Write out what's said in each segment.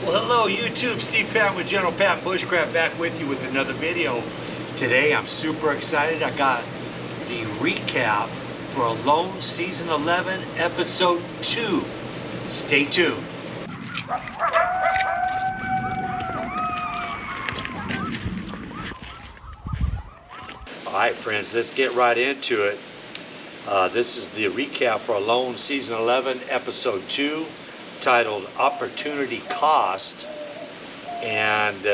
Well, hello YouTube, Steve Pat with General Pat Bushcraft back with you with another video. Today I'm super excited. I got the recap for Alone Season 11 Episode 2. Stay tuned. Alright friends, let's get right into it. This is the recap for Alone Season 11 Episode 2, titled Opportunity Cost. And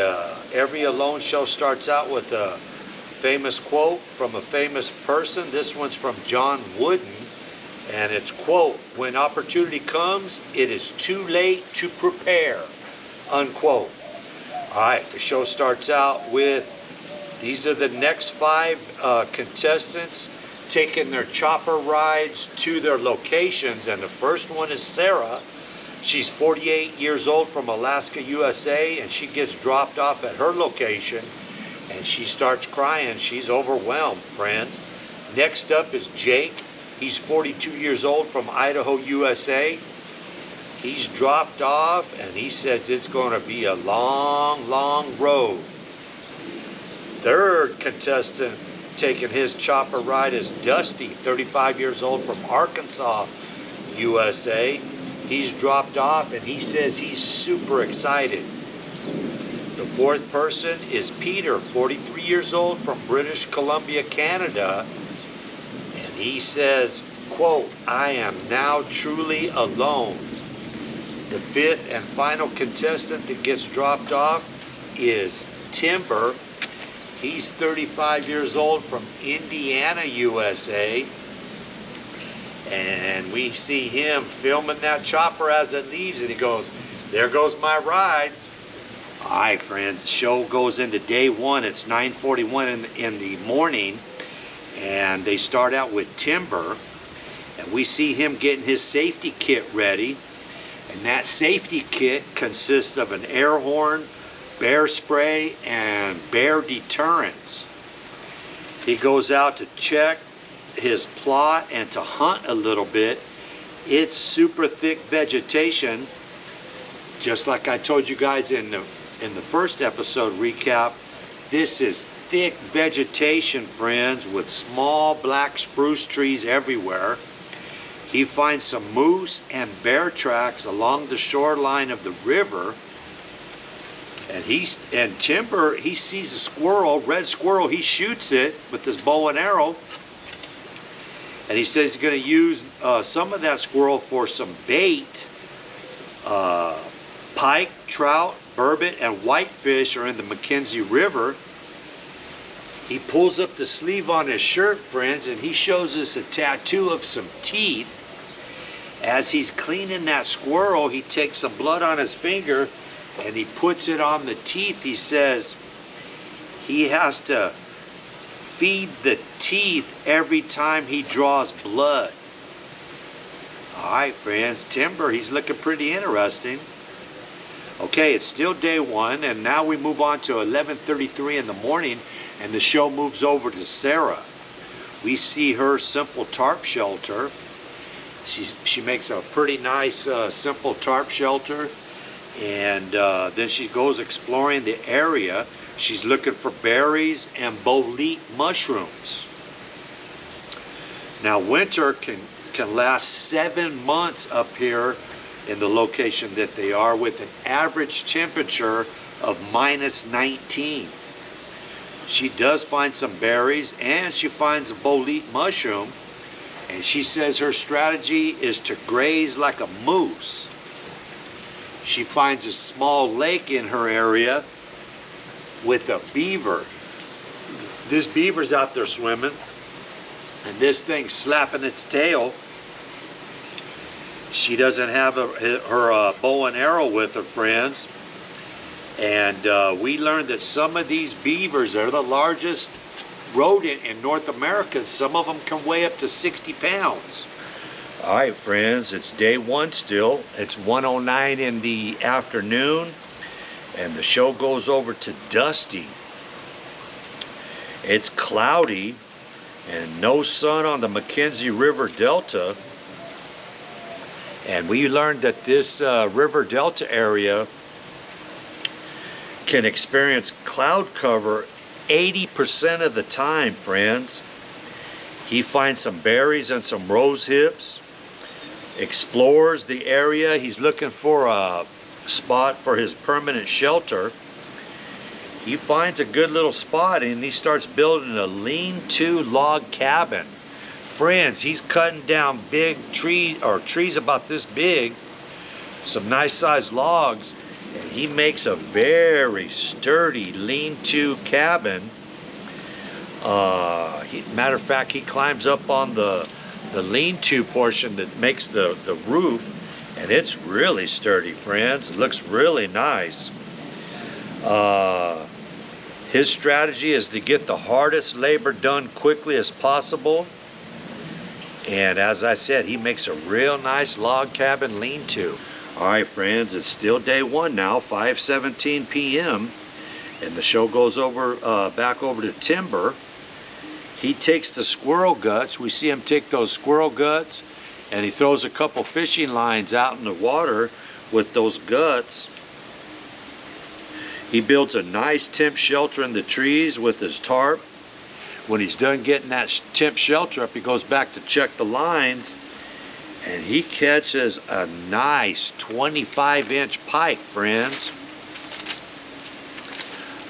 every Alone show starts out with a famous quote from a famous person. This one's from John Wooden, and it's quote, "When opportunity comes, it is too late to prepare," unquote. Alright, the show starts out with, these are the next 5 contestants taking their chopper rides to their locations, and the first one is Sarah. She's 48 years old from Alaska, USA, and she gets dropped off at her location and she starts crying. She's overwhelmed, friends. Next up is Jake. He's 42 years old from Idaho, USA. He's dropped off and he says it's going to be a long, long road. Third contestant taking his chopper ride is Dusty, 35 years old from Arkansas, USA. He's dropped off and he says he's super excited. The fourth person is Peter, 43 years old from British Columbia, Canada. And he says, quote, "I am now truly alone." The fifth and final contestant that gets dropped off is Timber. He's 35 years old from Indiana, USA. And we see him filming that chopper as it leaves, and he goes, "There goes my ride." All right, friends, the show goes into day one. It's 9:41 in the morning, and they start out with Timber, and we see him getting his safety kit ready. And that safety kit consists of an air horn, bear spray, and bear deterrents. He goes out to check his plot and to hunt a little bit. It's super thick vegetation, just like I told you guys in the first episode recap. This is thick vegetation, friends, with small black spruce trees everywhere. He finds some moose and bear tracks along the shoreline of the river. And Timber, he sees a squirrel, red squirrel. He shoots it with his bow and arrow. And he says he's going to use some of that squirrel for some bait. Pike, trout, burbot, and whitefish are in the Mackenzie River. He pulls up the sleeve on his shirt, friends, and he shows us a tattoo of some teeth. As he's cleaning that squirrel, he takes some blood on his finger and he puts it on the teeth. He says he has to feed the teeth every time he draws blood. All right, friends, Timber, he's looking pretty interesting. Okay, it's still day one, and now we move on to 11:33 in the morning, and the show moves over to Sarah. We see her simple tarp shelter. She makes a pretty nice simple tarp shelter, and then she goes exploring the area. She's looking for berries and bolete mushrooms. Now winter can last 7 months up here in the location that they are, with an average temperature of -19. She does find some berries and she finds a bolete mushroom, and she says her strategy is to graze like a moose. She finds a small lake in her area with a beaver. This beaver's out there swimming, and this thing's slapping its tail. She doesn't have her bow and arrow with her, friends. And we learned that some of these beavers are the largest rodent in North America. Some of them can weigh up to 60 pounds. All right, friends, it's day one still. It's 1:09 in the afternoon. And the show goes over to Dusty. It's cloudy and no sun on the Mackenzie River Delta. And we learned that this river delta area can experience cloud cover 80% of the time, friends. He finds some berries and some rose hips, explores the area. He's looking for a spot for his permanent shelter. He finds a good little spot and he starts building a lean-to log cabin. Friends, he's cutting down big trees about this big, some nice sized logs, and he makes a very sturdy lean-to cabin. Matter of fact, he climbs up on the lean-to portion that makes the roof, and it's really sturdy, friends. It looks really nice. His strategy is to get the hardest labor done quickly as possible. And as I said, he makes a real nice log cabin lean-to. All right, friends, it's still day one now, 5:17 p.m. And the show goes over back over to timber. He takes the squirrel guts. We see him take those squirrel guts, and he throws a couple fishing lines out in the water with those guts. He builds a nice temp shelter in the trees with his tarp. When he's done getting that temp shelter up, he goes back to check the lines, and he catches a nice 25-inch pike, friends.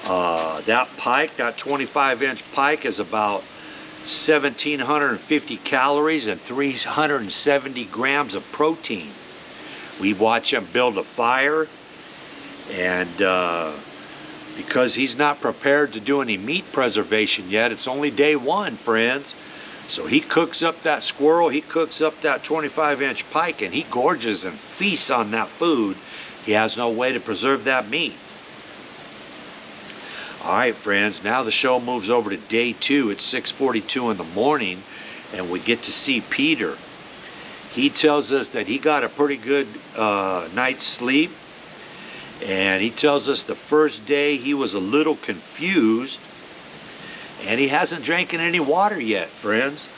That pike, that 25-inch pike, is about 1,750 calories and 370 grams of protein. We watch him build a fire, and because he's not prepared to do any meat preservation yet, it's only day one, friends. So he cooks up that squirrel, he cooks up that 25-inch pike, and he gorges and feasts on that food. He has no way to preserve that meat. All right, friends, now the show moves over to day two. It's 6:42 in the morning, and we get to see Peter. He tells us that he got a pretty good night's sleep, and he tells us the first day he was a little confused, and he hasn't drank any water yet, friends.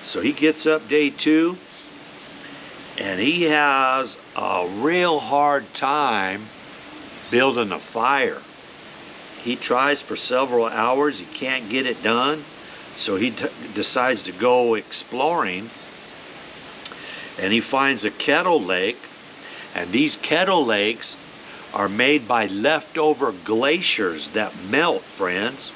So he gets up day two, and he has a real hard time building a fire. He tries for several hours, he can't get it done, so he decides to go exploring, and he finds a kettle lake, and these kettle lakes are made by leftover glaciers that melt, friends.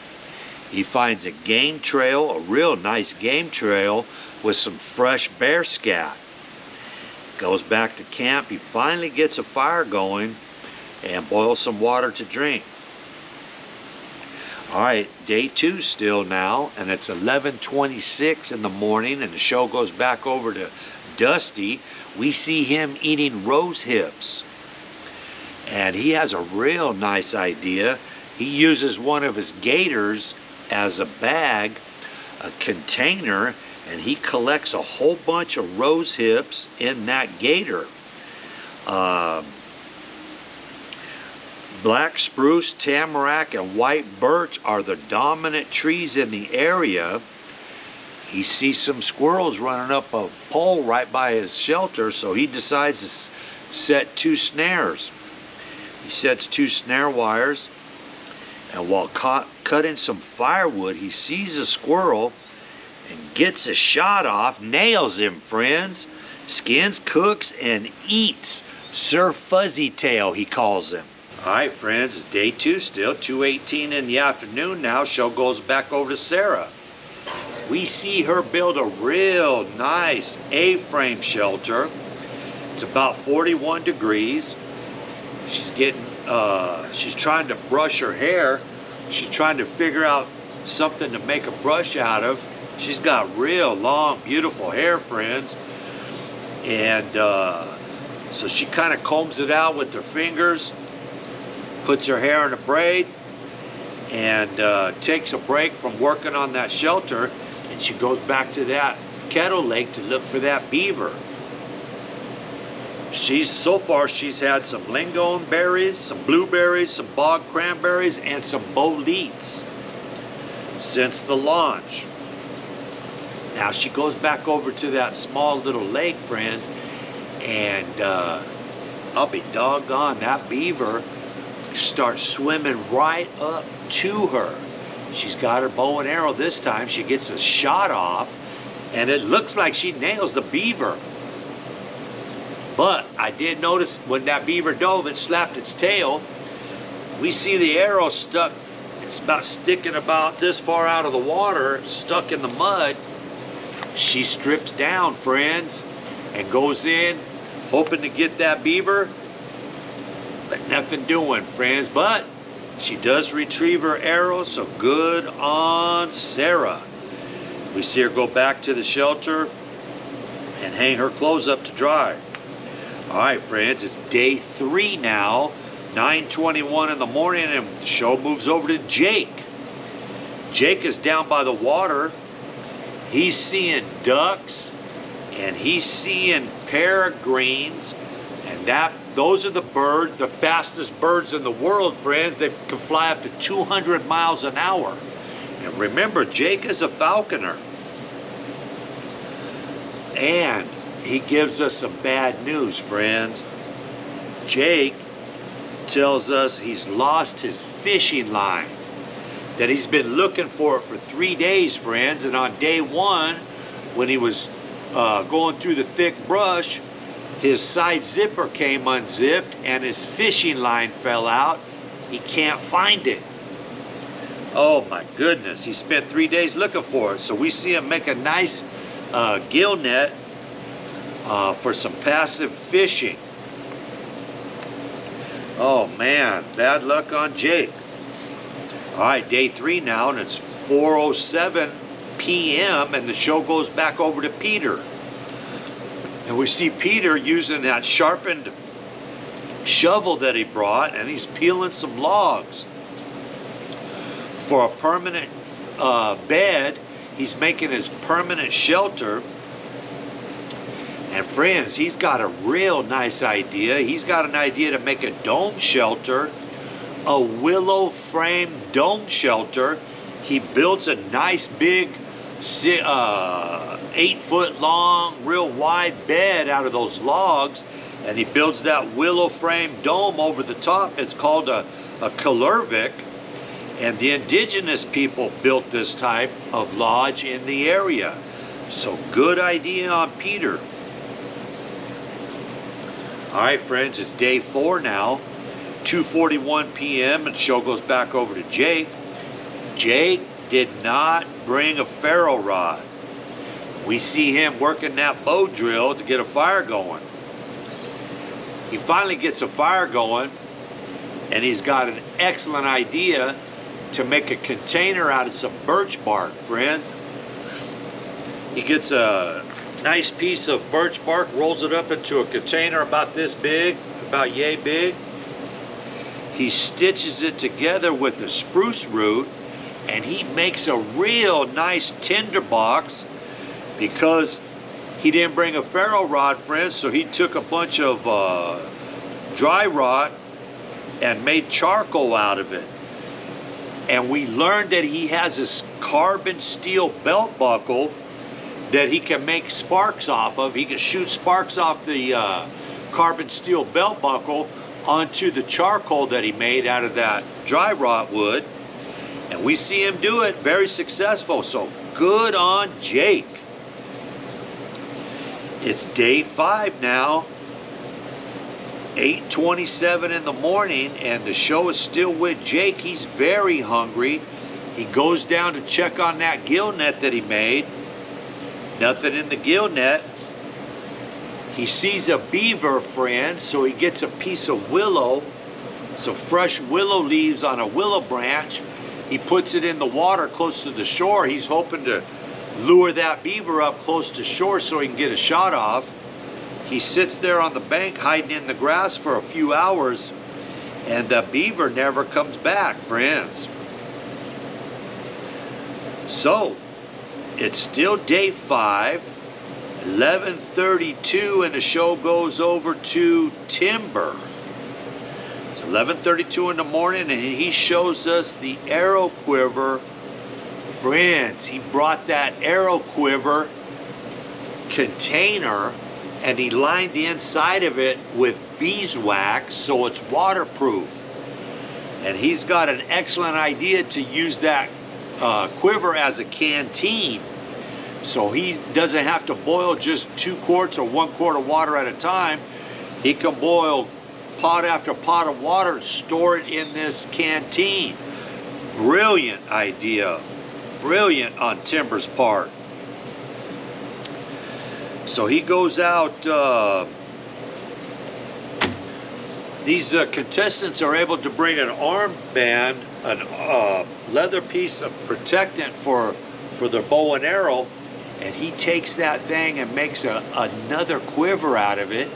He finds a game trail, a real nice game trail with some fresh bear scat. Goes back to camp, he finally gets a fire going and boils some water to drink. All right, day two still now, and it's 11:26 in the morning, and the show goes back over to Dusty. We see him eating rose hips, and he has a real nice idea. He uses one of his gators as a bag, a container, and he collects a whole bunch of rose hips in that gator. Black spruce, tamarack, and white birch are the dominant trees in the area. He sees some squirrels running up a pole right by his shelter, so he decides to set 2 snares. He sets 2 snare wires, and while cutting some firewood, he sees a squirrel and gets a shot off, nails him, friends. Skins, cooks, and eats. Sir Fuzzy Tail, he calls him. All right, friends, day two still, 2:18 in the afternoon now. Show goes back over to Sarah. We see her build a real nice A-frame shelter. It's about 41 degrees. She's trying to brush her hair. She's trying to figure out something to make a brush out of. She's got real long, beautiful hair, friends. And so she kind of combs it out with her fingers, puts her hair in a braid, and takes a break from working on that shelter, and she goes back to that kettle lake to look for that beaver. So far she's had some lingon berries, some blueberries, some bog cranberries, and some boletes since the launch. Now she goes back over to that small little lake, friends, and I'll be doggone, that beaver starts swimming right up to her. She's got her bow and arrow this time. She gets a shot off, and it looks like she nails the beaver. But I did notice when that beaver dove, it slapped its tail. We see the arrow stuck. It's about sticking about this far out of the water, stuck in the mud. She strips down, friends, and goes in, hoping to get that beaver, but nothing doing, friends. But she does retrieve her arrow, so good on Sarah. We see her go back to the shelter and hang her clothes up to dry. All right, friends, it's day 3 now, 9:21 in the morning, and the show moves over to Jake. Jake is down by the water. He's seeing ducks, and he's seeing peregrines, and those are the fastest birds in the world, friends. They can fly up to 200 miles an hour. And remember, Jake is a falconer. And he gives us some bad news, friends. Jake tells us he's lost his fishing line, that he's been looking for it for 3 days, friends. And on day 1, when he was going through the thick brush, his side zipper came unzipped and his fishing line fell out. He can't find it. Oh my goodness, he spent 3 days looking for it. So we see him make a nice gill net for some passive fishing. Oh man, bad luck on Jake. All right, day 3 now, and it's 4:07 p.m. and the show goes back over to Peter. And we see Peter using that sharpened shovel that he brought, and he's peeling some logs for a permanent bed. He's making his permanent shelter. And friends, he's got a real nice idea. He's got an idea to make a dome shelter, a willow frame dome shelter. He builds a nice big 8-foot long, real wide bed out of those logs, and he builds that willow frame dome over the top. It's called a kalervik, and the indigenous people built this type of lodge in the area. So good idea on Peter. All right, friends, it's day 4 now, 2:41 p.m. and the show goes back over to Jake. Jake did not bring a ferro rod. We see him working that bow drill to get a fire going. He finally gets a fire going, and he's got an excellent idea to make a container out of some birch bark, friends. He gets a nice piece of birch bark, rolls it up into a container about this big, about yay big. He stitches it together with the spruce root, and he makes a real nice tinder box because he didn't bring a ferro rod, friends, so he took a bunch of dry rot and made charcoal out of it. And we learned that he has this carbon steel belt buckle that he can make sparks off of. He can shoot sparks off the carbon steel belt buckle onto the charcoal that he made out of that dry rot wood. And we see him do it, very successful. So good on Jake. It's day 5 now, 8:27 in the morning, and the show is still with Jake. He's very hungry. He goes down to check on that gill net that he made. Nothing in the gill net. He sees a beaver, friend, so he gets a piece of willow, some fresh willow leaves on a willow branch. He puts it in the water close to the shore. He's hoping to lure that beaver up close to shore so he can get a shot off. He sits there on the bank hiding in the grass for a few hours, and the beaver never comes back, friends. So it's still day 5, 11:32, and the show goes over to Timber. It's 11:32 in the morning, and he shows us the arrow quiver. Friends, he brought that arrow quiver container, and he lined the inside of it with beeswax so it's waterproof. And he's got an excellent idea to use that quiver as a canteen. So he doesn't have to boil just 2 quarts or 1 quart of water at a time. He can boil pot after pot of water and store it in this canteen. Brilliant idea. Brilliant on Timber's part. So he goes out. These contestants are able to bring an armband, a leather piece of protectant for their bow and arrow, and he takes that thing and makes another quiver out of it,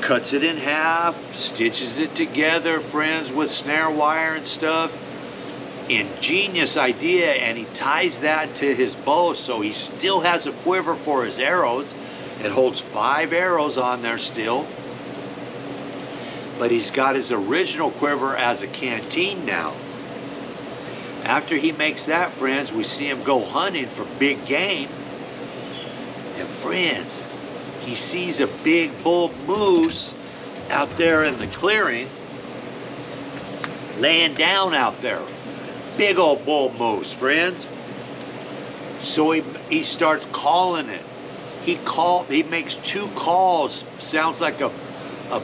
cuts it in half, stitches it together, friends, with snare wire and stuff. Ingenious idea, and he ties that to his bow so he still has a quiver for his arrows. It holds 5 arrows on there still. But he's got his original quiver as a canteen now. After he makes that, friends, we see him go hunting for big game. And friends, he sees a big bull moose out there in the clearing, laying down out there. Big old bull moose, friends. So he starts calling it. He makes 2 calls. Sounds like a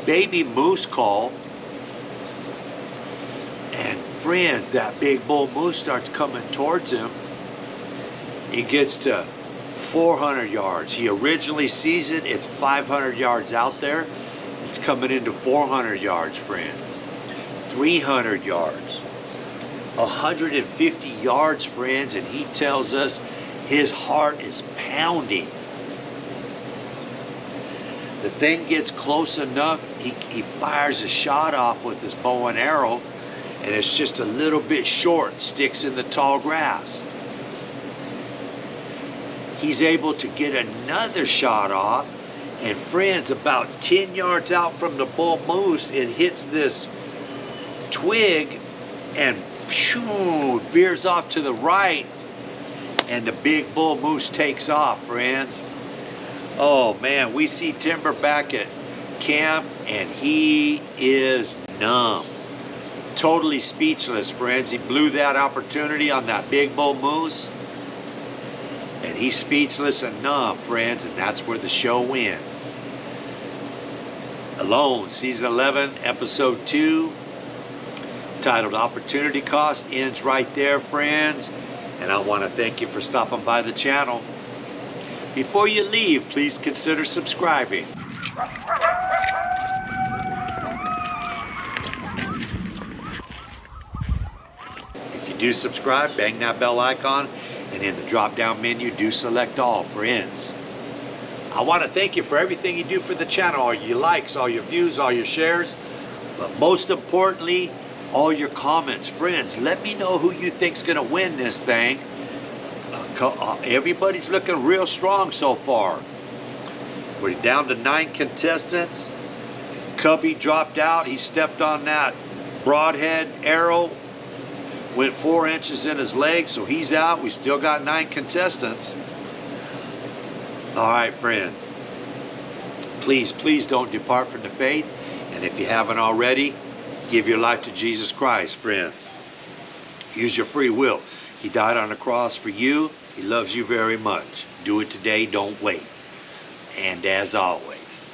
baby moose call. And friends, that big bull moose starts coming towards him. It gets to 400 yards. He originally sees it. It's 500 yards out there. It's coming into 400 yards, friends. 300 yards. 150 yards, friends, and he tells us his heart is pounding. The thing gets close enough, he fires a shot off with his bow and arrow, and it's just a little bit short, sticks in the tall grass. He's able to get another shot off, and friends, about 10 yards out from the bull moose, it hits this twig and veers off to the right, and the big bull moose takes off, friends. Oh man, we see Timber back at camp and he is numb. Totally speechless, friends. He blew that opportunity on that big bull moose. And he's speechless and numb, friends, and that's where the show ends. Alone, season 11, episode 2, titled Opportunity Cost, ends right there, friends. And I want to thank you for stopping by the channel. Before you leave, please consider subscribing. If you do subscribe, bang that bell icon, and in the drop-down menu, do select all, friends. I want to thank you for everything you do for the channel, all your likes, all your views, all your shares, but most importantly, all your comments. Friends, let me know who you think's going to win this thing. Everybody's looking real strong so far. We're down to 9 contestants. Cubby dropped out. He stepped on that broadhead arrow, went 4 inches in his leg, so he's out. We still got 9 contestants. All right, friends. Please, please don't depart from the faith. And if you haven't already, give your life to Jesus Christ, friends. Use your free will. He died on the cross for you. He loves you very much. Do it today, don't wait. And as always,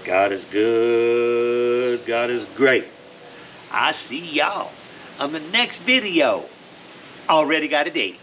God is good, God is great. I see y'all on the next video. Already got a date.